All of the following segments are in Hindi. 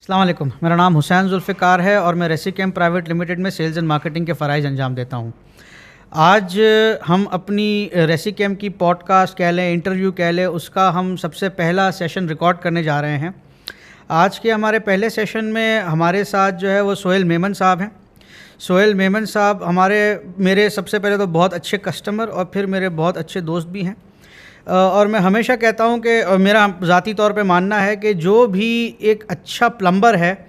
अस्सलाम वालेकुम, मेरा नाम हुसैन जुल्फ़िकार है और मैं रेसिकेम प्राइवेट लिमिटेड में सेल्स एंड मार्केटिंग के फ़राइज़ अंजाम देता हूँ। आज हम अपनी रेसिकेम की पॉडकास्ट कह लें, इंटरव्यू कह लें, उसका हम सबसे पहला सेशन रिकॉर्ड करने जा रहे हैं। आज के हमारे पहले सेशन में हमारे साथ जो है वो सोहेल मेमन साहब हैं। सोहेल मेमन साहब मेरे सबसे पहले तो बहुत अच्छे कस्टमर और फिर मेरे बहुत अच्छे दोस्त भी हैं। और मैं हमेशा कहता हूं कि मेरा ज़ाती तौर पे मानना है कि जो भी एक अच्छा प्लम्बर है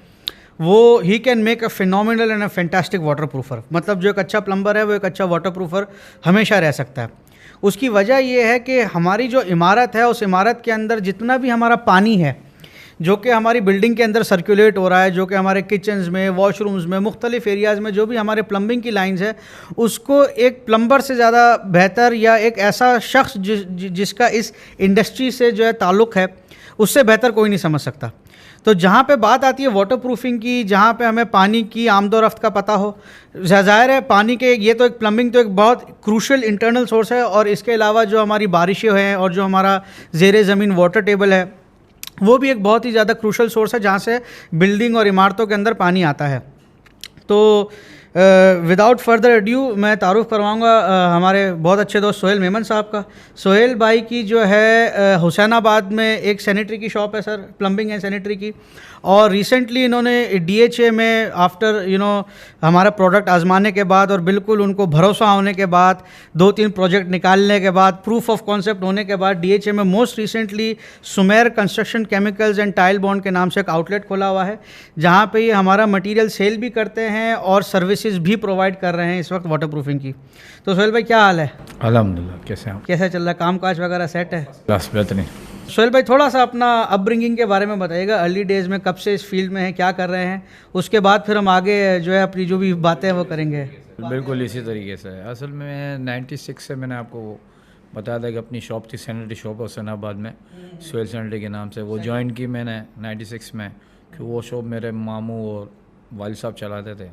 वो ही can make a phenomenal and a fantastic water proofer. मतलब जो एक अच्छा प्लम्बर है वो एक अच्छा वाटर प्रूफर हमेशा रह सकता है। उसकी वजह ये है कि हमारी जो इमारत है उस इमारत के अंदर जितना भी हमारा पानी है जो कि हमारी बिल्डिंग के अंदर सर्कुलेट हो रहा है, जो कि हमारे किचन्स में, वॉशरूम्स में, मुख्तलिफ एरियाज़ में जो भी हमारे प्लम्बिंग की लाइंस है, उसको एक प्लम्बर से ज़्यादा बेहतर या एक ऐसा शख्स जिसका इस इंडस्ट्री से जो है ताल्लुक़ है, उससे बेहतर कोई नहीं समझ सकता। तो जहाँ पे बात आती है वाटर प्रूफिंग की, जहाँ पे हमें पानी की आमदोरफ्त का पता हो, ज़ाहिर है पानी के ये तो एक प्लम्बिंग तो एक बहुत क्रूशल इंटरनल सोर्स है, और इसके अलावा जो हमारी बारिशें हैं और जो हमारा ज़ेरे ज़मीन वाटर टेबल है वो भी एक बहुत ही ज़्यादा क्रूशल सोर्स है जहाँ से बिल्डिंग और इमारतों के अंदर पानी आता है। तो विदाउट फर्दर एड्यू मैं तारुफ़ करवाऊँगा हमारे बहुत अच्छे दोस्त सोहेल मेमन साहब का। सोहेल भाई की जो है हुसैनाबाद में एक सैनिटरी की शॉप है सर, प्लम्बिंग एंड सैनिटरी की, और रिसेंटली इन्होंने DHA में आफ्टर हमारा प्रोडक्ट आजमाने के बाद और बिल्कुल उनको भरोसा होने के बाद, 2-3 प्रोजेक्ट निकालने के बाद, प्रूफ ऑफ कॉन्सेप्ट होने के बाद, DHA में most recently Sumer construction chemicals and tile bond के नाम से एक आउटलेट खोला हुआ है जहाँ पे ये हमारा मटीरियल सेल भी करते हैं और सर्विसेज भी प्रोवाइड कर रहे हैं इस वक्त वाटर प्रूफिंग की। तो सोहेल भाई क्या हाल है? अल्हम्दुलिल्लाह, कैसा चल रहा है, काम काज वगैरह सेट है? बस बेहतरीन। सोहेल भाई थोड़ा सा अपना अपब्रिंगिंग के बारे में बताइएगा, अर्ली डेज़ में कब से इस फील्ड में हैं, क्या कर रहे हैं, उसके बाद फिर हम आगे जो है अपनी जो भी बातें हैं वो करेंगे। बिल्कुल इसी तरीके से है। असल में 96 से मैंने आपको बताया था कि अपनी शॉप थी, सैनिटरी शॉप हुसैनाबाद में, सोहेल सैनिटरी के नाम से, वो ज्वाइन की मैंने 96 में, कि वो शॉप मेरे मामू और वालिद साहब चलाते थे।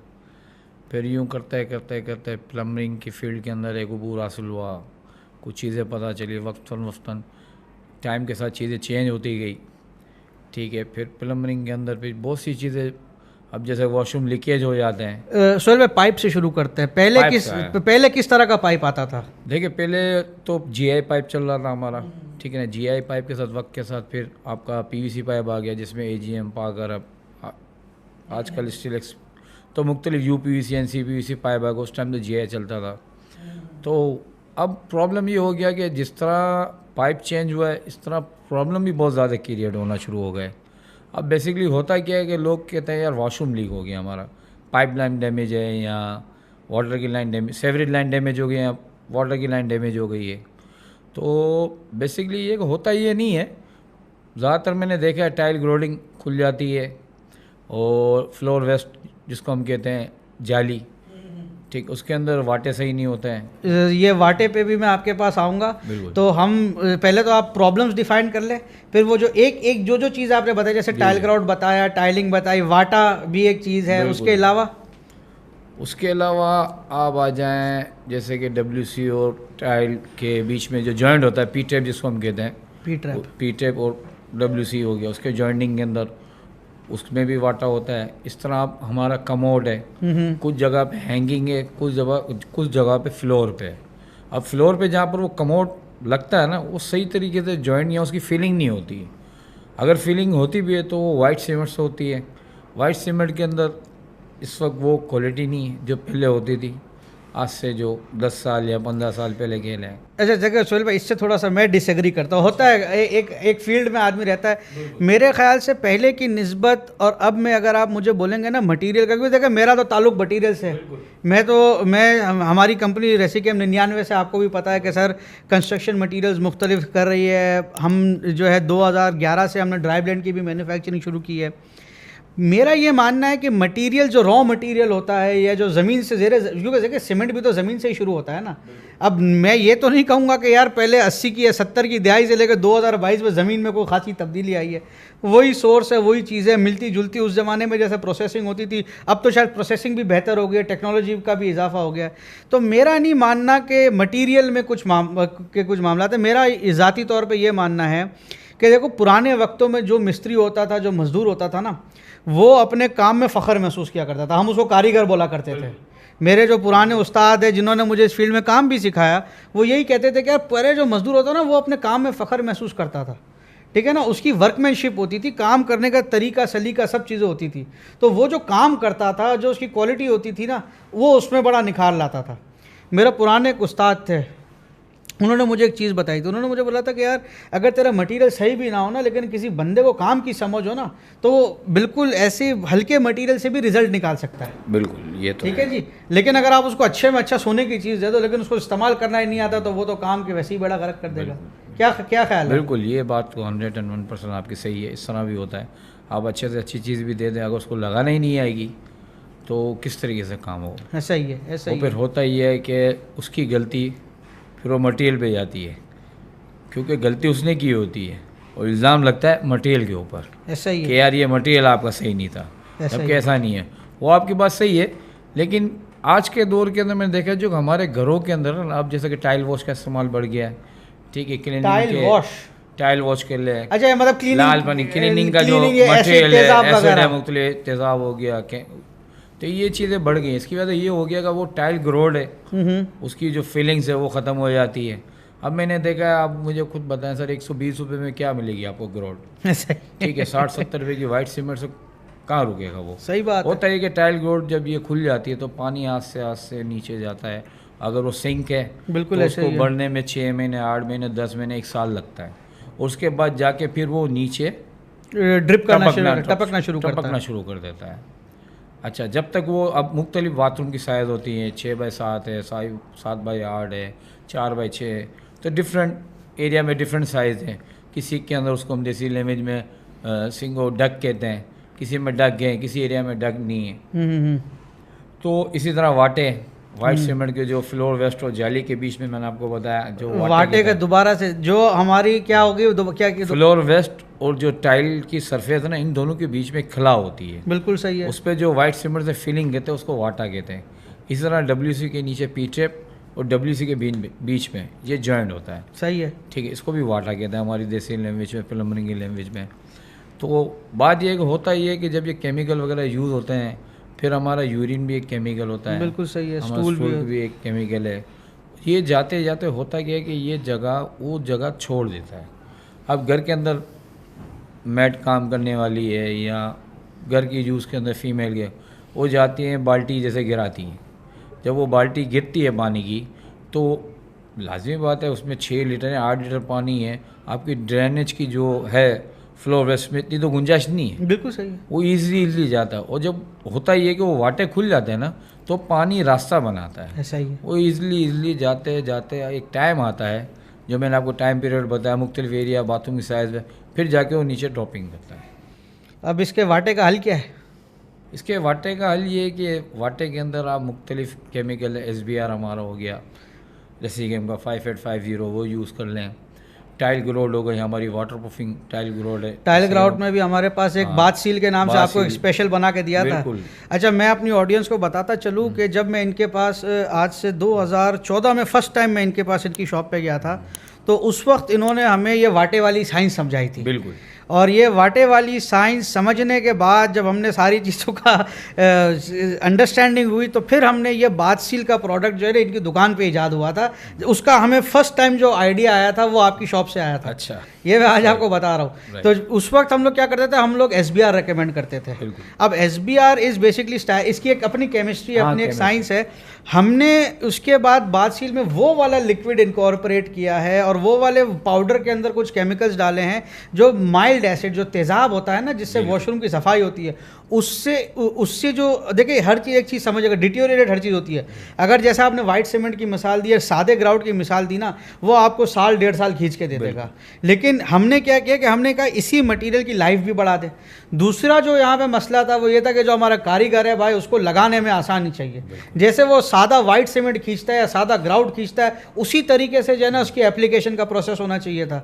फिर यूँ करते करते प्लम्बिंग की फील्ड के अंदर एक अबूर हासिल हुआ, कुछ चीज़ें पता चली, वक्तन टाइम के साथ चीज़ें चेंज होती गई, ठीक है। फिर प्लम्बिंग के अंदर फिर बहुत सी चीज़ें, अब जैसे वॉशरूम लीकेज हो जाते हैं। सोहेल भाई पाइप से शुरू करते हैं, पहले किस तरह का पाइप आता था? देखिए पहले तो GI पाइप चल रहा था हमारा, ठीक है ना। GI पाइप के साथ वक्त के साथ फिर आपका PVC पाइप आ गया, जिसमें AGM पाकर अब आजकल स्टील तो मुख्तलिफ UPVC NCPVC पाइप आ गया। उस टाइम तो GI चलता था। तो अब प्रॉब्लम ये हो गया कि जिस तरह पाइप चेंज हुआ है इस तरह प्रॉब्लम भी बहुत ज़्यादा क्रिएट होना शुरू हो गए। अब बेसिकली होता क्या है कि लोग कहते हैं यार वॉशरूम लीक हो गया, हमारा पाइप लाइन डैमेज है, या वाटर की line damage, sewerage line damage हो गई है, वाटर की लाइन डैमेज हो गई है। तो बेसिकली ये होता ये नहीं है। ज़्यादातर मैंने देखा है टाइल ग्रोडिंग खुल जाती है और फ्लोर वेस्ट जिसको हम कहते हैं जाली, ठीक, उसके अंदर वाटे सही नहीं होते हैं। ये वाटे पे भी मैं आपके पास आऊँगा। तो हम पहले तो आप प्रॉब्लम्स डिफाइन कर लें, फिर वो जो एक जो चीज़ आपने बताई, जैसे टाइल ग्राउंड बताया, टाइलिंग बताई, वाटा भी एक चीज़ है, उसके अलावा आप आ जाएं जैसे कि WC और टाइल के बीच में जो जॉइंट होता है, P-ट्रैप जिसको हम कहते हैं, P-ट्रैप और WC हो गया, उसके जॉइंटिंग के अंदर उसमें भी वाटा होता है। इस तरह आप हमारा कमोड है, कुछ जगह पे हैंगिंग है, कुछ जगह पे फ्लोर पे है। अब फ्लोर पे जहाँ पर वो कमोड लगता है ना, वो सही तरीके से जॉइंट या उसकी फीलिंग नहीं होती है। अगर फीलिंग होती भी है तो वो वाइट सीमेंट से होती है। वाइट सीमेंट के अंदर इस वक्त वो क्वालिटी नहीं है जो पहले होती थी, आज से जो 10 साल या 15 साल पहले खेल हैं। अच्छा जगह सोहेल भाई, इससे थोड़ा सा मैं डिसएग्री करता हूँ। होता है एक फील्ड में आदमी रहता है, मेरे ख्याल से पहले की निस्बत और अब में अगर आप मुझे बोलेंगे ना मटेरियल का, क्योंकि देखिए मेरा तो ताल्लुक मटेरियल से है। मैं हमारी कंपनी रेसिकेम 99 से, आपको भी पता है कि सर कंस्ट्रक्शन मटीरियल्स मुख्तलिफ कर रही है। हम जो है 2011 से हमने ड्राई ब्लेंड की भी मैन्युफैक्चरिंग शुरू की है। मेरा ये मानना है कि मटेरियल जो रॉ मटेरियल होता है या जो ज़मीन से क्योंकि देखिए सीमेंट भी तो ज़मीन से ही शुरू होता है ना। अब मैं ये तो नहीं कहूँगा कि यार पहले 80 की या 70 की दहाई से लेकर 2022 में ज़मीन में कोई खासी तब्दीली आई है। वही सोर्स है, वही चीज़ें मिलती जुलती। उस ज़माने में जैसे प्रोसेसिंग होती थी, अब तो शायद प्रोसेसिंग भी बेहतर हो गई है, टेक्नोलॉजी का भी इजाफा हो गया है। तो मेरा नहीं मानना कि मटीरियल में कुछ मामला है। मेरा ज़ाती तौर पर यह मानना है कि देखो पुराने वक्तों में जो मिस्त्री होता था, जो मजदूर होता था ना, वो अपने काम में फ़ख्र महसूस किया करता था। हम उसको कारीगर बोला करते थे। मेरे जो पुराने उस्ताद हैं जिन्होंने मुझे इस फील्ड में काम भी सिखाया, वो यही कहते थे कि यार पहले जो मजदूर होता ना वो अपने काम में फ़ख्र महसूस करता था, ठीक है ना, उसकी वर्कमैनशिप होती थी, काम करने का तरीका सलीका सब चीज़ें होती थी। तो वो जो काम करता था, जो उसकी क्वालिटी होती थी ना, वो उसमें बड़ा निखार लाता था। मेरा पुराने एक उस्ताद थे, उन्होंने मुझे एक चीज़ बताई थी। उन्होंने मुझे बोला था कि यार अगर तेरा मटेरियल सही भी ना हो ना, लेकिन किसी बंदे को काम की समझ हो ना, तो वो बिल्कुल ऐसे हल्के मटेरियल से भी रिजल्ट निकाल सकता है। बिल्कुल, ये तो ठीक है जी। लेकिन अगर आप उसको अच्छे में अच्छा सोने की चीज़ दे दो, लेकिन उसको इस्तेमाल करना ही नहीं आता, तो वो तो काम के वैसे ही बड़ा गलत कर देगा। क्या क्या ख्याल है? बिल्कुल, ये बात तो 101% आपकी सही है। इस तरह भी होता है, आप अच्छे से अच्छी चीज़ भी दे दें, अगर उसको लगाना ही नहीं आएगी तो किस तरीके से काम हो। ऐसा ही है, ऐसा ही फिर होता ही है कि उसकी गलती फिर वो मटेरियल पे जाती है, क्योंकि गलती उसने की होती है और इल्ज़ाम लगता है मटेरियल के ऊपर ऐसा ही है, कि यार ये मटेरियल आपका सही नहीं था। जबकि ऐसा नहीं है, वो आपकी बात सही है। लेकिन आज के दौर के अंदर मैंने देखा है जो हमारे घरों के अंदर ना, अब जैसे कि टाइल वॉश का इस्तेमाल बढ़ गया है, ठीक है, टाइल वॉश के लिए अच्छा, मतलब लाल पानी क्लीनिंग का जो मटेरियल है, एसिड है, मुख्तलिफ तेज़ाब हो गया, तो ये चीज़ें बढ़ गई। इसकी वजह से ये हो गया कि वो टाइल ग्रोड है, उसकी जो फीलिंग्स है वो ख़त्म हो जाती है। अब मैंने देखा है, आप मुझे खुद बताएं सर, 120 रुपये में क्या मिलेगी आपको ग्रोड? ठीक है, 60-70 रुपये की वाइट सीमेंट से कहाँ रुकेगा वो? सही बात होता है कि टाइल ग्रोड जब ये खुल जाती है तो पानी आस्ते आस्ते नीचे जाता है। अगर वो सिंक है बिल्कुल, तो उसको बढ़ने में 6 महीने, 8 महीने, 10 महीने, 1 साल लगता है। उसके बाद जाके फिर वो नीचे ड्रिप टपकना शुरू कर देता है। अच्छा, जब तक वो, अब मुख्तलिफ बाथरूम की साइज़ होती हैं, 6x7 है, 7x8 है, 4x6, तो डिफरेंट एरिया में डिफरेंट साइज़ हैं। किसी के अंदर उसको हम देसी लैंग्वेज में सिंगो डक कहते हैं, किसी में डक है, किसी एरिया में डक नहीं है। तो इसी तरह वाटे, वाइट सीमेंट के जो फ्लोर वेस्ट और जाली के बीच में मैंने आपको बताया, जो वाटे का दोबारा से जो हमारी क्या होगी, क्या की फ्लोर वेस्ट और जो टाइल की सरफेस है ना, इन दोनों के बीच में खला होती है। बिल्कुल सही है। उस पर जो वाइट सीमेंट से फिलिंग कहते हैं उसको वाटा कहते हैं। इसी तरह WC के नीचे पीटेप और WC के बीच में ये जॉइंट होता है। सही है, ठीक है, इसको भी वाटा कहते हैं हमारी देसी लैंग्वेज में, प्लम्बरिंग की लैंग्वेज में। तो बात ये है कि होता ये है कि जब ये केमिकल वगैरह यूज़ होते हैं, फिर हमारा यूरिन भी एक केमिकल होता है। बिल्कुल सही है, स्टूल भी एक केमिकल है। ये जाते जाते होता क्या है कि ये जगह वो जगह छोड़ देता है। अब घर के अंदर मैट काम करने वाली है या घर की यूज़ के अंदर फीमेल के, वो जाती हैं बाल्टी जैसे गिराती हैं। जब वो बाल्टी गिरती है पानी की, तो लाजमी बात है उसमें 6 लीटर या 8 लीटर पानी है। आपकी ड्रेनेज की जो है फ्लोर वेस्ट में इतनी तो गुंजाइश नहीं है। बिल्कुल सही है, वो ईज़िली जाता है। और जब होता ये है कि वो वाटे खुल जाते हैं ना, तो पानी रास्ता बनाता है। ऐसा ही है। वो ईज़िली जाते जाते एक टाइम आता है, जो मैंने आपको टाइम पीरियड बताया, मुख्तलिफ एरिया, बाथरूम की साइज़ में, फिर जाके वो नीचे ड्रॉपिंग करता है। अब इसके वाटे का हल क्या है? इसके वाटे का हल ये है कि वाटे के अंदर आप मुख्तलिफ केमिकल, SBR हमारा हो गया, जैसे कि हमका 5850 वो यूज़ कर लें। टाइल ग्रोड हो गई हमारी, वाटर प्रूफिंग टाइल ग्रोड है। टाइल ग्राउट में भी हमारे पास एक बाथ सील के नाम से आपको एक स्पेशल बना के दिया था। अच्छा, मैं अपनी ऑडियंस को बताता चलूँ कि जब मैं इनके पास आज से 2014 में फर्स्ट टाइम मैं इनके पास इनकी शॉप पे गया था, तो उस वक्त इन्होंने हमें ये वाटे वाली साइंस समझाई थी। बिल्कुल। और ये वाटे वाली साइंस समझने के बाद जब हमने सारी चीज़ों का अंडरस्टैंडिंग हुई, तो फिर हमने ये बाथ सील का प्रोडक्ट जो है इनकी दुकान पे ईजाद हुआ था। उसका हमें फर्स्ट टाइम जो आइडिया आया था वो आपकी शॉप से आया था। अच्छा, ये मैं आज आपको बता रहा हूँ। तो उस वक्त हम लोग क्या करते थे, हम लोग SBR रेकमेंड करते थे। अब SBR इज़ बेसिकली इसकी एक अपनी केमिस्ट्री, अपनी एक साइंस है। हमने उसके बाद बाथ सील में वो वाला लिक्विड इनकॉर्पोरेट किया है और वो वाले पाउडर के अंदर कुछ केमिकल्स डाले हैं जो माइल्ड एसिड, जो तेज़ाब होता है ना, जिससे वॉशरूम की सफाई होती है, उससे जो देखिए हर चीज़, एक चीज़ समझिएगा, डिटेरियोरेट हर चीज़ होती है। अगर जैसा आपने वाइट सीमेंट की मिसाल दी है, सादे ग्राउट की मिसाल दी ना, वो आपको साल 1.5 साल खींच के दे देगा। लेकिन हमने क्या किया कि हमने कहा इसी मटेरियल की लाइफ भी बढ़ा दे। दूसरा जो यहाँ पे मसला था वो ये था कि जो हमारा कारीगर है भाई, उसको लगाने में आसानी चाहिए। जैसे वो सादा वाइट सीमेंट खींचता है या सादा ग्राउट खींचता है, उसी तरीके से जो है ना उसकी एप्लीकेशन का प्रोसेस होना चाहिए था।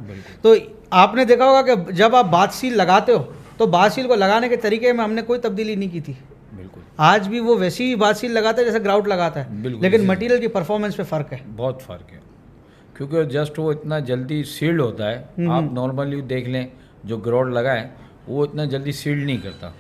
तो आपने देखा होगा कि जब आप बाथ सील लगाते हो तो बाथ सील को लगाने के तरीके में हमने कोई तब्दीली नहीं की थी। बिल्कुल, आज भी वो वैसी ही बाथ सील लगाता है जैसे ग्राउट लगाता है, लेकिन मटेरियल की परफॉर्मेंस पे फ़र्क है, बहुत फ़र्क है। क्योंकि जस्ट वो इतना जल्दी सील्ड होता है। आप नॉर्मली देख लें जो ग्रोड लगा है वो इतना जल्दी सील्ड नहीं करता,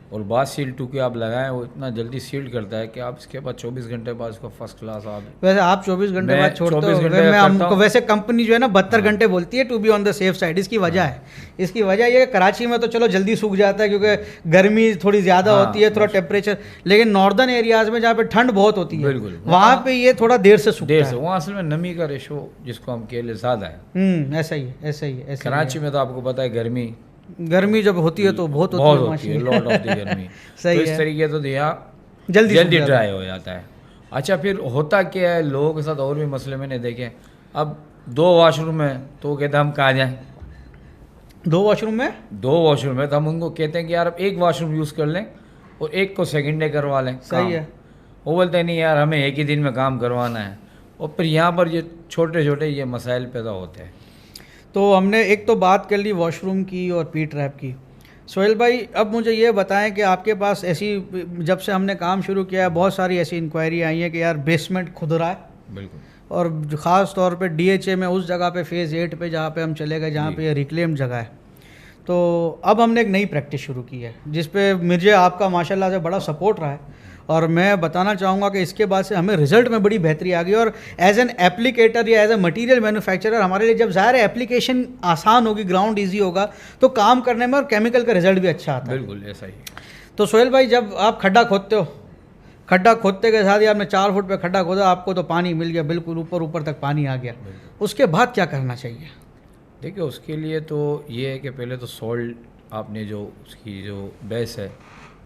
और बाद सील 2 के आप लगाएं वो इतना जल्दी सील्ड करता है कि आप इसके बाद 24 घंटे बाद इसको फर्स्ट क्लास आप। वैसे आप 24 घंटे बाद छोड़ते हो, 24 घंटे मैं करता हमको हूं। वैसे कंपनी जो है ना 72 घंटे बोलती है to be on the safe side. इसकी वजह है, इसकी वजह ये है कराची में तो चलो जल्दी सूख जाता है क्योंकि गर्मी थोड़ी ज़्यादा होती है, थोड़ा टेम्परेचर, लेकिन नॉर्दर्न एरियाज़ में जहाँ पे ठंड बहुत होती है बिल्कुल वहाँ पे ये थोड़ा देर से सूखता है। वहाँ असल में नमी का रेशो जिसको हम कह ले ज़्यादा है। ऐसा ही ऐसा ही ऐसा ही कराची में तो आपको पता है गर्मी जब होती है तो बहुत होती है, लॉट ऑफ द गर्मी। सही तो इस है, तरीके तो यहाँ जल्दी ड्राई हो जाता है। अच्छा, फिर होता क्या है लोगों के साथ और भी मसले मैंने देखे। अब 2 वॉशरूम है तो वो कहते हैं हम कहाँ जाएं। 2 वॉशरूम में 2 वॉशरूम है तो हम उनको कहते हैं कि यार अब एक वॉशरूम यूज़ कर लें और एक को सेकेंड डे करवा लें। सही है। वो बोलते हैं नहीं यार हमें एक ही दिन में काम करवाना है, और फिर यहाँ पर ये छोटे छोटे ये मसाइल पैदा होते हैं। तो हमने एक तो बात कर ली वॉशरूम की और पी ट्रैप की। सोहेल भाई अब मुझे ये बताएं कि आपके पास ऐसी, जब से हमने काम शुरू किया है बहुत सारी ऐसी इंक्वायरी आई है कि यार बेसमेंट खुद रहा है, बिल्कुल, और ख़ास तौर पे DHA में उस जगह पे फेज़ 8 पे जहाँ पे हम चले गए जहाँ पे ये रिक्लेम्ड जगह है। तो अब हमने एक नई प्रैक्टिस शुरू की है जिस पे मुझे आपका माशाल्लाह से बड़ा सपोर्ट रहा है, और मैं बताना चाहूँगा कि इसके बाद से हमें रिज़ल्ट में बड़ी बेहतरी आ गई। और एज एन एप्लीकेटर या एज ए मटीरियल मैन्युफैक्चरर हमारे लिए जब ज़ाहिर है एप्लीकेशन आसान होगी, ग्राउंड ईजी होगा तो काम करने में और केमिकल का रिजल्ट भी अच्छा आता है। बिल्कुल ऐसा ही। तो सोहेल भाई जब आप खड्डा खोदते हो, खड्डा खोदते के साथ ही आपने 4 फुट पे खड्डा खोदा, आपको तो पानी मिल गया, बिल्कुल ऊपर तक पानी आ गया, उसके बाद क्या करना चाहिए? देखिए उसके लिए तो ये है कि पहले तो सॉल्ट आपने जो उसकी जो बेस है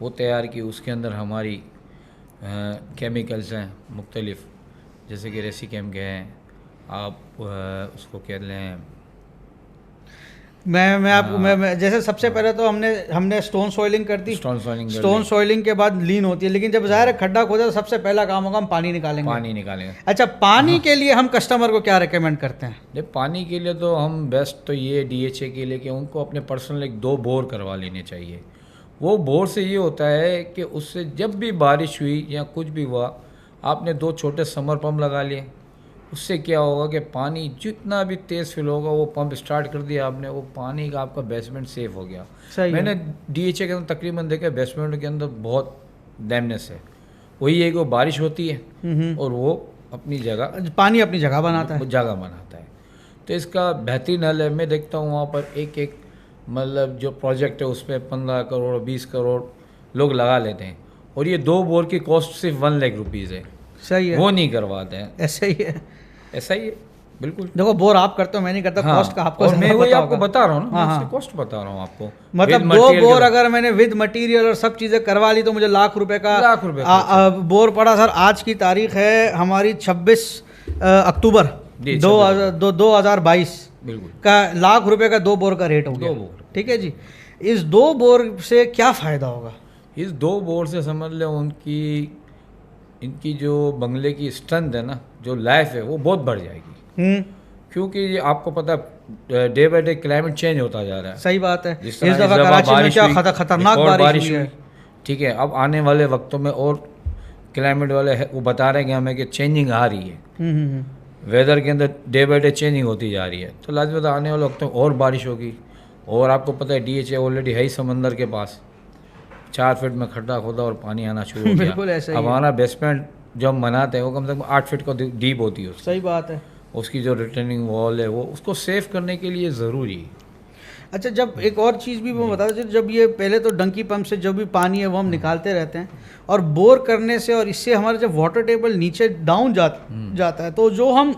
वो तैयार की, उसके अंदर हमारी केमिकल्स हैं मुख्तलिफ, जैसे कि रेसिकेम के हैं, आप उसको कह लें। मैं जैसे सबसे पहले तो हमने स्टोन सॉइलिंग कर दी। स्टोन सॉइलिंग के बाद लीन होती है, लेकिन जब ज़ाहिर है खड्डा खोदा तो सबसे पहला काम होगा हम पानी निकालेंगे। अच्छा, पानी के लिए हम कस्टमर को क्या रिकमेंड करते हैं? नहीं, पानी के लिए तो हम बेस्ट तो ये DHA के लिए कि उनको अपने पर्सनल 2 बोर करवा लेने चाहिए। वो बोर से ये होता है कि उससे जब भी बारिश हुई या कुछ भी हुआ, आपने 2 छोटे समर पंप लगा लिए, उससे क्या होगा कि पानी जितना भी तेज़ फिल होगा वो पंप स्टार्ट कर दिया आपने, वो पानी का आपका बेसमेंट सेफ हो गया। मैंने DHA के अंदर तकरीबन देखा बेसमेंट के अंदर बहुत डैमनेस है, वही है कि वो बारिश होती है और वो अपनी जगह पानी अपनी जगह बनाता है। तो इसका बेहतरीन हल है। मैं देखता हूँ वहाँ पर एक मतलब जो प्रोजेक्ट है उस पर 15 करोड़ 20 करोड़ लोग लगा लेते हैं, और ये 2 बोर की कॉस्ट सिर्फ 1 लाख रुपीज़ है। सही है, वो नहीं करवाते हैं। ऐसा ही है बिल्कुल। देखो बोर आप करते हो, मैं नहीं करता। कॉस्ट का आपको, और मैं वही आपको बता रहा हूँ ना, कॉस्ट बता रहा हूँ आपको। मतलब 2 बोर अगर मैंने विद मटेरियल और सब चीज़ें करवा ली तो मुझे लाख रुपए का बोर पड़ा। सर आज की तारीख है हमारी 26 अक्टूबर 2022 का, लाख रुपए का 2 बोर का रेट हो गया। ठीक है जी, इस 2 बोर से क्या फ़ायदा होगा? इस 2 बोर से समझ लो इनकी जो बंगले की स्ट्रेंथ है ना, जो लाइफ है वो बहुत बढ़ जाएगी। क्योंकि आपको पता है day by day climate change होता जा रहा है। सही बात है। इस दफ़ा कराची में क्या खतरनाक बारिश हुई है। ठीक है, अब आने वाले वक्तों में और क्लाइमेट वाले वो बता रहे हैं कि हमें कि चेंजिंग आ रही है, वेदर के अंदर डे बाय डे चेंजिंग होती जा रही है। तो लाजमी आने वाले वक्तों में और बारिश होगी। और आपको पता है DHA ऑलरेडी है ही समंदर के पास, 4 फीट में खड्डा खोदा और पानी आना शुरू हो गया। अब हमारा बेसमेंट जो हम बनाते हैं वो कम से कम 8 फीट का डीप होती है। सही बात है। उसकी जो रिटर्निंग वॉल है वो उसको सेव करने के लिए ज़रूरी है। अच्छा, जब एक और चीज़ भी मैं बता दें, जब ये पहले तो डंकी पंप से जो भी पानी है वो हम निकालते रहते हैं, और बोर करने से और इससे हमारा जब वाटर टेबल नीचे डाउन जाता है तो जो हम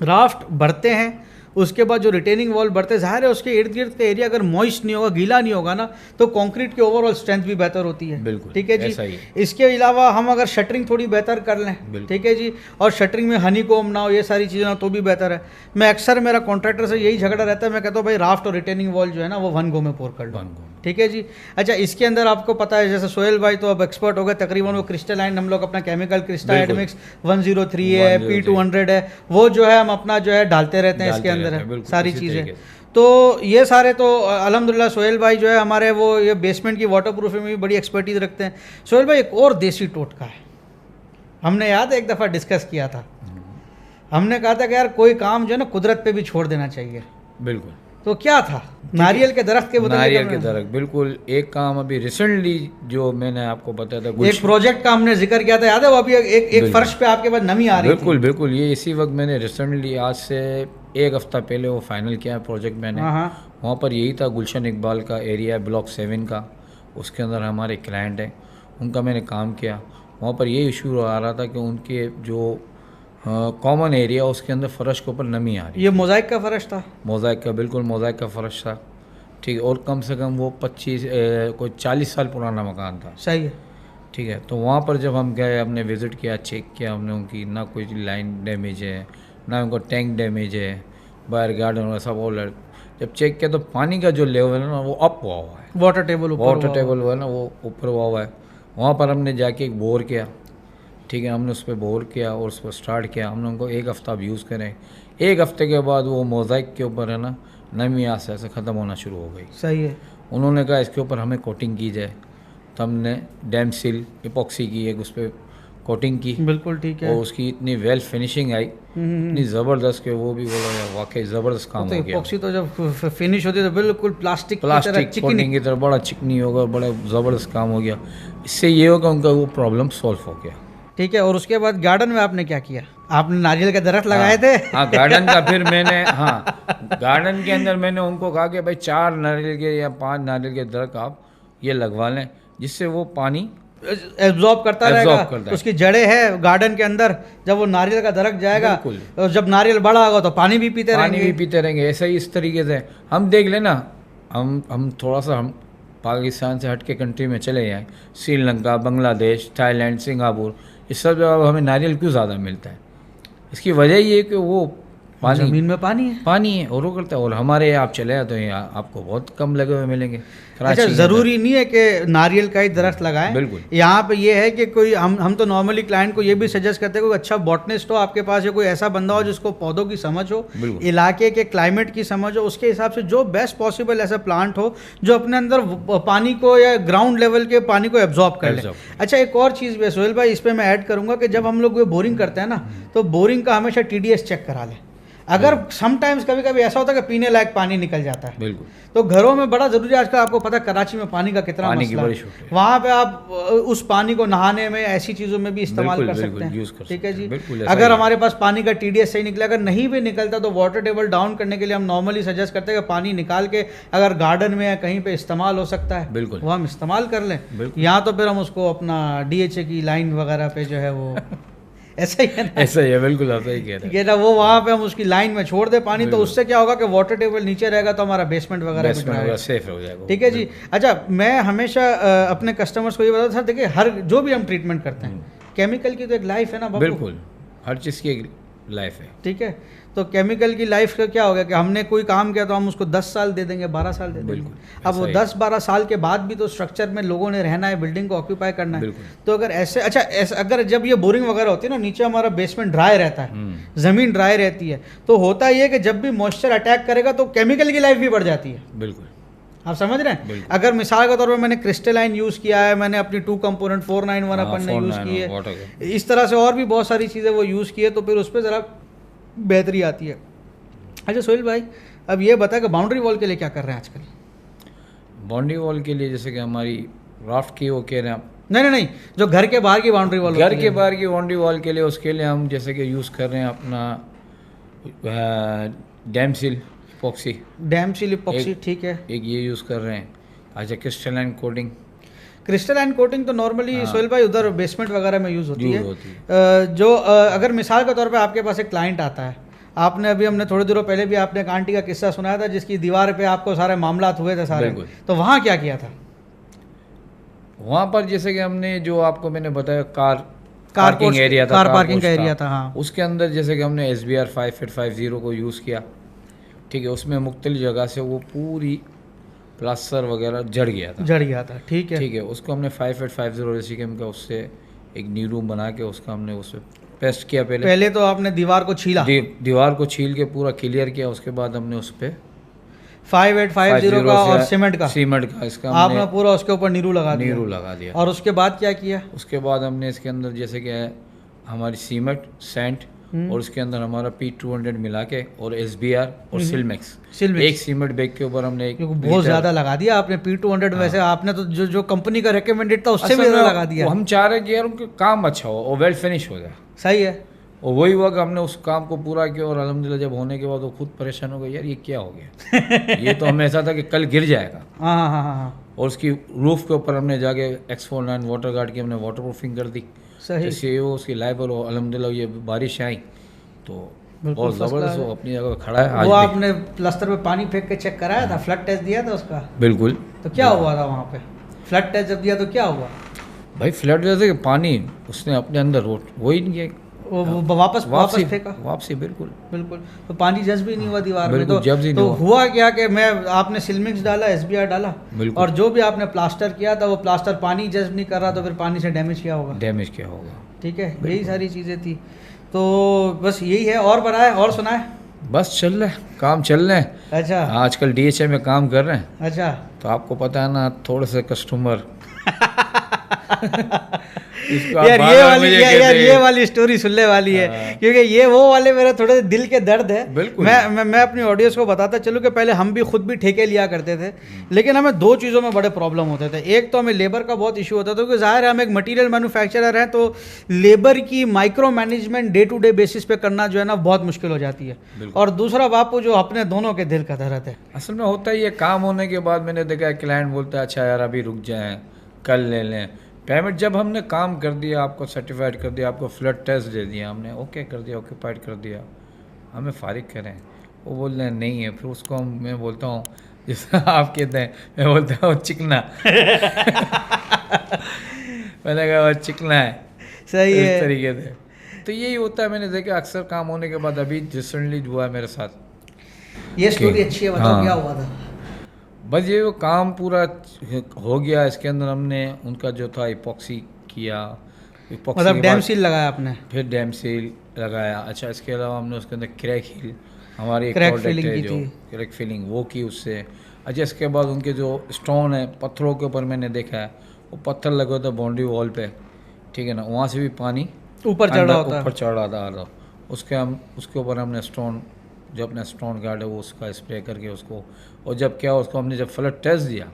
राफ्ट भरते हैं उसके बाद जो रिटेनिंग वॉल बढ़ते, ज़ाहिर है उसके इर्द गिर्द का एरिया अगर मॉइस्ट नहीं होगा, गीला नहीं होगा ना, तो कंक्रीट की ओवरऑल स्ट्रेंथ भी बेहतर होती है। बिल्कुल, ठीक है जी। इसके अलावा हम अगर शटरिंग थोड़ी बेहतर कर लें, ठीक है जी, और शटरिंग में हनी कोम ना हो, ये सारी चीज़ें ना, तो भी बेहतर है। मैं अक्सर मेरा कॉन्ट्रैक्टर से यही झगड़ा रहता है, मैं कहता हूँ भाई राफ्ट और रिटेनिंग वॉल जो है ना वो 1 गो में पोर कर लो। ठीक है जी। अच्छा, इसके अंदर आपको पता है जैसे सोहेल भाई तो अब एक्सपर्ट हो गए तकरीबन, वो क्रिस्टलाइन हम लोग अपना केमिकल क्रिस्टलाइड मिक्स 103 है, P200 है, वो जो है हम अपना जो है डालते रहते हैं इसके अंदर है सारी चीज़ें। तो ये सारे तो अल्हम्दुलिल्लाह सोहेल भाई जो है हमारे वो ये बेसमेंट की वाटर प्रूफिंग में भी बड़ी एक्सपर्टीज़ रखते हैं। सोहेल भाई एक और देसी टोटका है, हमने याद है एक दफ़ा डिस्कस किया था, हमने कहा था कि यार कोई काम जो है ना कुदरत पे भी छोड़ देना चाहिए, बिल्कुल। तो क्या था? नारियल के दरख्त के बदले नारियल के दरख्त, बिल्कुल। एक काम अभी रिसेंटली जो मैंने आपको बताया था, एक प्रोजेक्ट का हमने जिक्र किया था, याद है वो? अभी एक फर्श पे आपके पास नमी आ रही बिल्कुल बिल्कुल। ये इसी वक्त मैंने रिसेंटली आज से 1 हफ्ता पहले वो फाइनल किया प्रोजेक्ट मैंने। वहाँ पर यही था, गुलशन इकबाल का एरिया ब्लॉक 7 का, उसके अंदर हमारे क्लाइंट हैं, उनका मैंने काम किया। वहाँ पर ये इशू आ रहा था कि उनके जो कॉमन एरिया उसके अंदर फ़र्श के ऊपर नमी आ रही। ये मोज़ाइक का फ़र्श था? मोज़ाइक का, बिल्कुल मोज़ाइक का फ़र्श था, ठीक है। और कम से कम वो 40 साल पुराना मकान था। सही है, ठीक है। तो वहाँ पर जब हम गए, हमने विज़िट किया, चेक किया हमने, उनकी ना कोई लाइन डैमेज है, ना उनका टैंक डैमेज है, बाहर गार्डन वैसा वो जब चेक किया तो पानी का जो लेवल है ना वो अप हुआ हुआ है, वाटर टेबल हुआ है ना, वो ऊपर हुआ है। वहाँ पर हमने जाके एक बोर किया, ठीक है, हमने उस पर बोर किया और उस पर स्टार्ट किया। हमने उनको 1 हफ्ता यूज़ करें। 1 हफ्ते के बाद वो मोज़ाइक के ऊपर है ना नमी आस्ते आस्ते ख़त्म होना शुरू हो गई। सही है। उन्होंने कहा इसके ऊपर हमें कोटिंग की जाए, तो हमने डैमसिल इपॉक्सी की एक उस पर कोटिंग की। बिल्कुल ठीक है। और उसकी इतनी वेल फिनिशिंग आई, इतनी ज़बरदस्त, के वो भी बोला यार वाकई ज़बरदस्त काम हो गया। इपॉक्सी तो जब फिनिश होती है तो बिल्कुल प्लास्टिक कोटिंग की तरह बड़ा चिकनी होगा, बड़ा ज़बरदस्त काम हो गया। इससे ये होगा उनका वो प्रॉब्लम सॉल्व हो गया। ठीक है। और उसके बाद गार्डन में आपने क्या किया? आपने नारियल के दरख्त लगाए थे? हाँ, गार्डन का फिर मैंने गार्डन के अंदर मैंने उनको कहा कि भाई 4 नारियल के या 5 नारियल के दरख्त आप ये लगवा लें, जिससे वो पानी एब्जॉर्ब करता रहेगा। उसकी जड़ें हैं गार्डन के अंदर, जब वो नारियल का दरख्त जाएगा और जब नारियल बड़ा होगा तो पानी भी पीते रहेंगे। ऐसा ही इस तरीके से हम देख लेना, हम थोड़ा सा हम पाकिस्तान से हट के कंट्री में चले जाएँ, श्रीलंका, बांग्लादेश, थाईलैंड, सिंगापुर, इस सब जगह हमें नारियल क्यों ज़्यादा मिलता है? इसकी वजह ये है कि वो पानी, ज़मीन में पानी है और वो करता है। और हमारे यहाँ आप चले तो यहाँ आपको बहुत कम लगे हुए मिलेंगे। अच्छा, ज़रूरी नहीं है कि नारियल का ही दरख्त लगाएं। बिल्कुल। यहाँ पे ये है कि कोई हम तो नॉर्मली क्लाइंट को ये भी सजेस्ट करते हैं कोई अच्छा बॉटनिस्ट हो आपके पास, या कोई ऐसा बंदा हो जिसको पौधों की समझ हो, इलाके के क्लाइमेट की समझ हो, उसके हिसाब से जो बेस्ट पॉसिबल ऐसा प्लांट हो जो अपने अंदर पानी को या ग्राउंड लेवल के पानी को एब्जॉर्ब कर ले। अच्छा, एक और चीज़ भी है सोहेल भाई, इस पर मैं ऐड करूँगा कि जब हम लोग बोरिंग करते हैं ना, तो बोरिंग का हमेशा TDS चेक करा लें। अगर समटाइम्स कभी कभी ऐसा होता है कि पीने लायक पानी निकल जाता है, बिल्कुल, तो घरों में बड़ा ज़रूरी है। आजकल आपको पता है कराची में पानी का कितना मसला है, वहाँ पे आप उस पानी को नहाने में, ऐसी चीज़ों में भी इस्तेमाल कर सकते हैं। ठीक है जी। अगर हमारे पास पानी का TDS सही निकला, अगर नहीं भी निकलता तो वाटर टेबल डाउन करने के लिए हम नॉर्मली सजेस्ट करते हैं कि पानी निकाल के अगर गार्डन में या कहीं पे इस्तेमाल हो सकता है, बिल्कुल वो हम इस्तेमाल कर लें। यहाँ तो फिर हम उसको अपना DHA की लाइन वगैरह पे जो है वो ऐसा ही है ना? ऐसा ही है, बिल्कुल ऐसा ही कह रहे हैं ना, वो वहाँ पे हम उसकी लाइन में छोड़ दे पानी, तो उससे क्या होगा कि वाटर टेबल नीचे रहेगा तो हमारा बेसमेंट वगैरह सेफ हो जाएगा। ठीक है जी। अच्छा, मैं हमेशा अपने कस्टमर्स को ये बताता था, देखिए हर जो भी हम ट्रीटमेंट करते हैं, केमिकल की तो एक लाइफ है ना, बिल्कुल हर चीज़ की एक लाइफ है। ठीक है, तो केमिकल की लाइफ का क्या हो गया कि हमने कोई काम किया तो हम उसको 10 साल दे देंगे, 12 साल दे देंगे। अब वो 10-12 साल के बाद भी तो स्ट्रक्चर में लोगों ने रहना है, बिल्डिंग को ऑक्यूपाई करना है। तो अगर ऐसे, अच्छा ऐसे अगर जब ये बोरिंग वगैरह होती है ना, नीचे हमारा बेसमेंट ड्राई रहता है, ज़मीन ड्राई रहती है, तो होता ये कि जब भी मॉइस्चर अटैक करेगा तो केमिकल की लाइफ भी बढ़ जाती है। बिल्कुल, आप समझ रहे हैं? अगर मिसाल के तौर पर मैंने क्रिस्टलाइन यूज़ किया है, मैंने अपनी 2 कंपोनेंट 491 अपन ने यूज़ की है, इस तरह से और भी बहुत सारी चीज़ें वो यूज़ की है, तो फिर उस पर ज़रा बेहतरी आती है। अच्छा सोहेल भाई, अब ये बता कि बाउंड्री वॉल के लिए क्या कर रहे हैं आजकल? बाउंड्री वॉल के लिए जैसे कि हमारी राफ्ट की वो कह रहे हैं आप? नहीं, जो घर के बाहर की बाउंड्री वॉल, घर के बाहर की बाउंड्री वॉल के लिए, उसके लिए हम जैसे कि यूज़ कर रहे हैं अपना डैमसिल इपॉक्सी, ठीक है, एक ये यूज़ कर रहे हैं। अच्छा, क्रिस्टलाइन कोटिंग तो नॉर्मली सोहेल भाई उधर बेसमेंट वगैरह में यूज़ होती है। जो अगर मिसाल के तौर पे आपके पास एक क्लाइंट आता है, आपने अभी हमने थोड़े दिनों पहले भी आपने एक आंटी का किस्सा सुनाया था जिसकी दीवार पे आपको सारे मामलात हुए थे सारे, तो वहाँ क्या किया था? वहाँ पर जैसे कि हमने जो आपको मैंने बताया कार पार्किंग का एरिया था, हाँ, उसके अंदर जैसे कि हमने SBR 5850 को यूज़ किया। ठीक है, उसमें मुख्तलिफ जगह से वो पूरी प्लास्टर वगैरह जड़ गया था। ठीक है, उसको हमने 5850 रेसिकेम का उससे एक न्यू रूम बना के उसका हमने उस पर पेस्ट किया। पहले तो आपने दीवार को छीला, दीवार को छील के पूरा क्लियर किया, उसके बाद हमने उस पर 5850 का और सीमेंट का इसका आपने पूरा उसके ऊपर नीरू लगा दिया। और उसके बाद क्या किया? उसके बाद हमने इसके अंदर जैसे कि हमारी सीमेंट, सैंड और उसके अंदर हमारा P200 मिला के और SBR और सिलमेक्स सिलमेक्स। एक सीमेंट बैग के ऊपर हमने क्योंकि बहुत ज़्यादा लगा दिया आपने P200 वैसे आपने तो जो कंपनी का रिकमेंडेड था उससे भी ज़्यादा लगा दिया। हम चाह रहे हैं कि यार उनका काम अच्छा हो और वेल फिनिश हो जाए। सही है। और वही हुआ कि हमने उस काम को पूरा किया और अल्हम्दुलिल्लाह जब होने के बाद वो खुद परेशान हो गए, यार ये क्या हो गया ये तो हमें ऐसा था कि कल गिर जाएगा। हाँ हाँ हाँ हाँ। और उसकी रूफ के ऊपर हमने जाके X49 वाटर गार्ड की हमने वाटर प्रूफिंग कर दी, सही। जैसे वो उसकी लाइबल हो। अल्हम्दुलिल्लाह ये बारिश आई तो बहुत ज़बरदस्त वो अपनी जगह खड़ा है आज वो भी। आपने प्लास्टर पे पानी फेंक के चेक कराया था, फ्लड टेस्ट दिया था उसका? बिल्कुल। तो क्या हुआ था वहाँ पे? फ्लड टेस्ट जब दिया तो क्या हुआ भाई फ्लड जैसे कि पानी उसने अपने अंदर वही नहीं किया, वो वापस फेंका? वापसी बिल्कुल बिल्कुल। तो पानी जज्ब ही नहीं हुआ दीवार में। बिल्कुल, जज्ब ही नहीं हुआ। हुआ क्या कि मैं आपने सिलमिक्स डाला, SBR डाला बिल्कुल। और जो भी आपने प्लास्टर किया था वो प्लास्टर पानी जज्ब नहीं कर रहा, तो फिर पानी से डैमेज क्या होगा? डैमेज क्या होगा। ठीक है, यही सारी चीज़ें थी। तो बस यही है। और बनाए और सुनाए? बस चल रहा है, काम चल रहे हैं। अच्छा आजकल DHA में काम कर रहे हैं। अच्छा। तो आपको पता है ना, थोड़े से कस्टमर यार ये वाली स्टोरी सुनने वाली है, क्योंकि ये वो वाले मेरे थोड़े दिल के दर्द है। बिल्कुल। मैं अपनी ऑडियंस को बताता चलूँ कि पहले हम भी खुद भी ठेके लिया करते थे, लेकिन हमें दो चीज़ों में बड़े प्रॉब्लम होते थे। एक तो हमें लेबर का बहुत इशू होता था, क्योंकि ज़ाहिर है हम एक मटीरियल मैन्युफैक्चरर हैं, तो लेबर की micro management day to day basis पे करना जो है ना बहुत मुश्किल हो जाती है। और दूसरा बापू जो अपने दोनों के दिल का दर्द है। असल में होता ही है, काम होने के बाद मैंने देखा है क्लाइंट बोलता है अच्छा यार अभी रुक जाएं, कल ले लें पेमेंट। जब हमने काम कर दिया, आपको सर्टिफाइड कर दिया, आपको फ्लड टेस्ट दे दिया, हमने ओके कर दिया, ऑक्यूपाइड कर दिया, हमें फारिग करें। वो बोल रहे हैं नहीं है। फिर उसको मैं बोलता हूँ जैसा आप कहते हैं, मैं बोलता हूँ चिकना मैंने कहा वो चिकना है। सही है। इस तरीके से तो यही होता है। मैंने देखा अक्सर काम होने के बाद, अभी रिसेंटली हुआ है मेरे साथ। ये स्टोरी अच्छी है, मतलब क्या हुआ था? बस ये वो काम पूरा हो गया, इसके अंदर हमने उनका जो था इपॉक्सी किया, मतलब डैम सील लगाया आपने? फिर डैम सील लगाया। अच्छा, इसके अलावा हमने उसके अंदर क्रैक हील, हमारी एक क्रैक प्रोडक्ट फिलिंग है की जो थी। क्रैक फिलिंग वो की उससे। अच्छा, इसके बाद उनके जो स्टोन है पत्थरों के ऊपर मैंने देखा है वो पत्थर लगे होते बाउंड्री वॉल पे, ठीक है ना, वहाँ से भी पानी ऊपर चढ़ रहा होता है। ऊपर चढ़ रहा था। उसके ऊपर हमने स्टोन, जो अपना स्टोन गार्ड है वो उसका स्प्रे करके उसको, और जब क्या उसको हमने जब फ्लड टेस्ट दिया,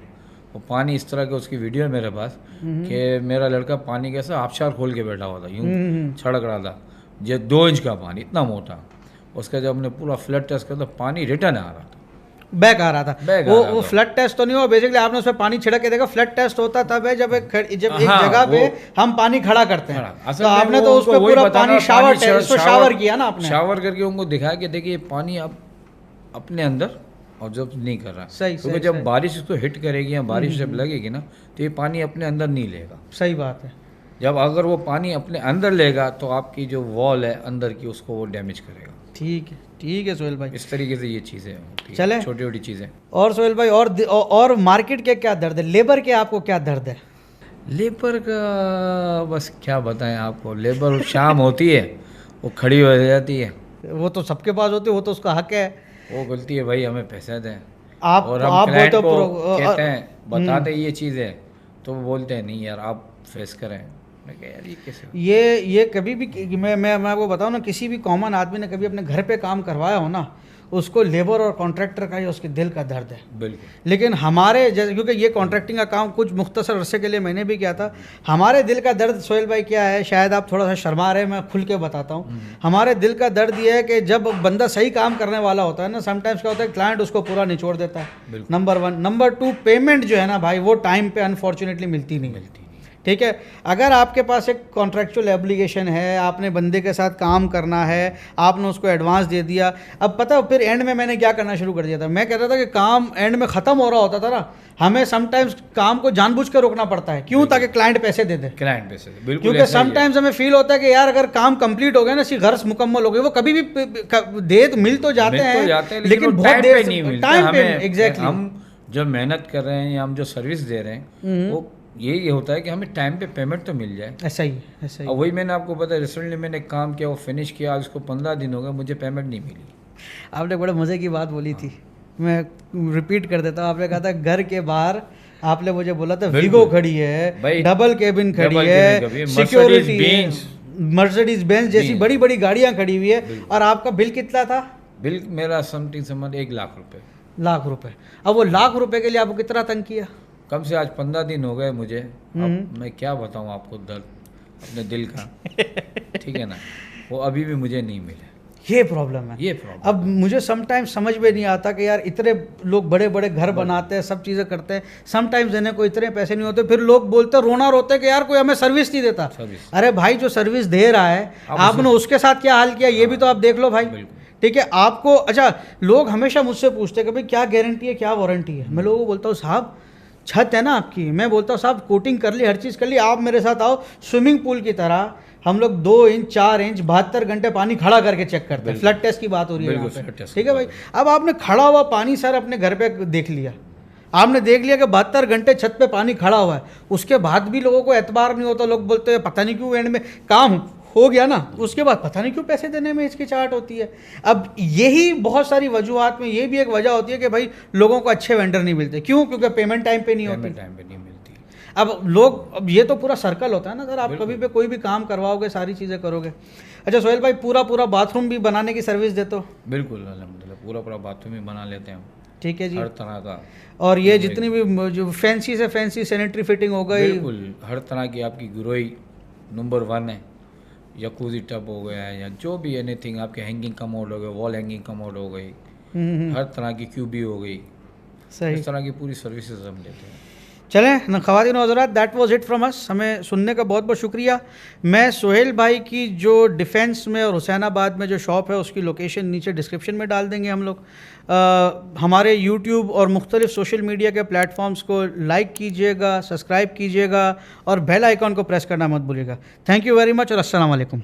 वो पानी इस तरह के, उसकी वीडियो है मेरे पास कि मेरा लड़का पानी कैसा आबशार खोल के बैठा हुआ था, यूँ छड़क रहा था, ये 2 इंच का पानी इतना मोटा। उसका जब हमने पूरा फ्लड टेस्ट किया तो पानी रिटर्न आ रहा था, बैक आ रहा था। वो फ्लड टेस्ट तो नहीं हुआ बेसिकली, आपने उसमें पानी छिड़क के देखा। फ्लड टेस्ट होता तब है जब एक जगह पे हम पानी खड़ा करते हैं, तो आपने तो उस पर पूरा पानी शावर किया ना आपने, शावर करके उनको दिखाया कि देखिए पानी अब अपने अंदर ऑब्जर्व नहीं कर रहा। सही, क्योंकि जब बारिश इसको हिट करेगी या बारिश जब लगेगी ना, तो ये पानी अपने अंदर नहीं लेगा। सही बात है। जब अगर वो पानी अपने अंदर लेगा तो आपकी जो वॉल है अंदर की उसको वो डैमेज करेगा। ठीक है सोहेल भाई, इस तरीके से ये चीज़ें हैं, चले छोटी छोटी चीज़ें। और सोहेल भाई और मार्केट के क्या दर्द है, लेबर के आपको क्या दर्द है? लेबर का बस क्या बताएं आपको, लेबर शाम होती है वो खड़ी हो जाती है। वो तो सबके पास होती है, वो तो उसका हक है। वो बोलती है भाई हमें पैसे दें, और हम क्लाइंट तो को कहते हैं बताते ये चीज़ है, तो वो बोलते हैं नहीं यार आप फेस करें। मैं कह यार ये कैसे? ये कभी भी मैं आपको बताऊं ना, किसी भी कॉमन आदमी ने कभी अपने घर पे काम करवाया हो ना, उसको लेबर और कॉन्ट्रैक्टर का ही उसके दिल का दर्द है। बिल्कुल। लेकिन हमारे जैसे, क्योंकि ये कॉन्ट्रैक्टिंग का काम कुछ मुख्तसर अरसे के लिए मैंने भी किया था, हमारे दिल का दर्द सोहेल भाई क्या है, शायद आप थोड़ा सा शर्मा रहे हैं, मैं खुल के बताता हूँ। हमारे दिल का दर्द ये है कि जब बंदा सही काम करने वाला होता है ना, समटाइम्स क्या होता है क्लाइंट उसको पूरा निचोड़ देता है, नंबर 1। नंबर 2, पेमेंट जो है ना भाई वो टाइम पे अनफॉर्चुनेटली मिलती नहीं। ठीक है, अगर आपके पास एक कॉन्ट्रैक्चुअल एब्लिगेशन है, आपने बंदे के साथ काम करना है, आपने उसको एडवांस दे दिया, अब पता फिर एंड में मैंने क्या करना शुरू कर दिया था, मैं कहता था कि काम एंड में ख़त्म हो रहा होता था ना, हमें समटाइम्स काम को जानबूझ कर रोकना पड़ता है। क्यों? ताकि क्लाइंट पैसे दे दे। क्लाइंट पैसे दे, बिल्कुल। क्योंकि समटाइम्स हमें फील होता है कि यार अगर काम कंप्लीट हो गया ना, सी गर्ज मुकम्मल हो गई, वो कभी भी दे तो मिल तो जाते हैं लेकिन बहुत देर नहीं मिलता। टाइम पे एग्जैक्टली हम जो मेहनत कर रहे हैं या हम जो सर्विस दे रहे हैं वो यही होता है कि हमें टाइम पे पेमेंट तो मिल जाए। ऐसा ही। और वही मैंने आपको बताया, रिसेंटली मैंने काम किया, वो फिनिश किया, आज उसको 15 दिन हो गए, मुझे पेमेंट नहीं मिली। आपने बड़े मज़े की बात बोली थी, मैं रिपीट कर देता हूँ। आपने कहा था घर के बाहर, आपने मुझे बोला था वीगो खड़ी है, डबल केबिन खड़ी है, सिक्योरिटी मर्सिडीज बेंज जैसी जी। बड़ी बड़ी गाड़ियां खड़ी हुई है, और आपका बिल कितना था? बिल मेरा समथिंग समझ 1 लाख रुपए। लाख रुपए। अब वो लाख रुपए के लिए आपको कितना तंग किया? कम से आज 15 दिन हो गए मुझे। अब मैं क्या बताऊं आपको दर्द अपने दिल का, ठीक है ना, वो अभी भी मुझे नहीं मिले। ये प्रॉब्लम है। ये प्रॉब्लम अब मुझे समटाइम्स समझ में नहीं आता कि यार इतने लोग बड़े बड़े घर बनाते हैं, सब चीज़ें करते हैं, समटाइम्स देने को इतने पैसे नहीं होते, फिर लोग बोलते रोना रोते हैं कि यार कोई हमें सर्विस नहीं देता। सर्विस। अरे भाई, जो सर्विस दे रहा है आपने उसके साथ क्या हाल किया, ये भी तो आप देख लो भाई। बिल्कुल। ठीक है आपको। अच्छा, लोग हमेशा मुझसे पूछते हैं कि भाई क्या गारंटी है, क्या वारंटी है। मैं लोगों को बोलता हूँ साहब छत है ना आपकी, मैं बोलता हूँ साहब कोटिंग कर ली, हर चीज़ कर ली, आप मेरे साथ आओ, स्विमिंग पूल की तरह हम लोग 2 इंच 4 इंच 72 घंटे पानी खड़ा करके चेक करते हैं। फ्लड टेस्ट की बात हो रही है यहाँ पे, ठीक है भाई। अब आपने खड़ा हुआ पानी सर अपने घर पे देख लिया, आपने देख लिया कि 72 घंटे छत पे पानी खड़ा हुआ है, उसके बाद भी लोगों को एतबार नहीं होता। लोग बोलते हैं पता नहीं क्यों एंड में काम हो गया ना, उसके बाद पता नहीं क्यों पैसे देने में हिचकिचाहट होती है। अब यही बहुत सारी वजूहत में ये भी एक वजह होती है कि भाई लोगों को अच्छे वेंडर नहीं मिलते। क्यों? क्योंकि पेमेंट टाइम पे नहीं होती। टाइम पे नहीं मिलती। अब ये तो पूरा सर्कल होता है ना सर, आप कभी पे कोई भी काम करवाओगे, सारी चीज़ें करोगे। अच्छा सोहेल भाई, पूरा बाथरूम भी बनाने की सर्विस देते हो? बिल्कुल अल्हम्दुलिल्लाह, पूरा बाथरूम ही बना लेते हैं हम। ठीक है जी। हर तरह का। और ये जितनी भी जो फैंसी से फैंसी सैनिटरी फिटिंग हो गई, बिल्कुल हर तरह की आपकी गुरोई नंबर 1 है, जकूजी टब हो गया है, या जो भी एनीथिंग आपके हैंगिंग कमोड हो गए, वॉल हैंगिंग कमोड हो गई, हर तरह की क्यूबी हो गई, सही। इस तरह की पूरी सर्विसेज हम देते हैं। चलें न ख़वातीन व हज़रात, that was it from us. हमें सुनने का बहुत बहुत शुक्रिया। मैं सोहेल भाई की जो डिफेंस में और हुसैनाबाद में जो शॉप है उसकी लोकेशन नीचे डिस्क्रिप्शन में डाल देंगे हम लोग। हमारे यूट्यूब और मुख्तलिफ सोशल मीडिया के प्लेटफॉर्म्स को लाइक कीजिएगा, सब्सक्राइब कीजिएगा और बेल आइकॉन को प्रेस करना मत भूलिएगा। थैंक यू वेरी मच और अस्सलाम वालेकुम।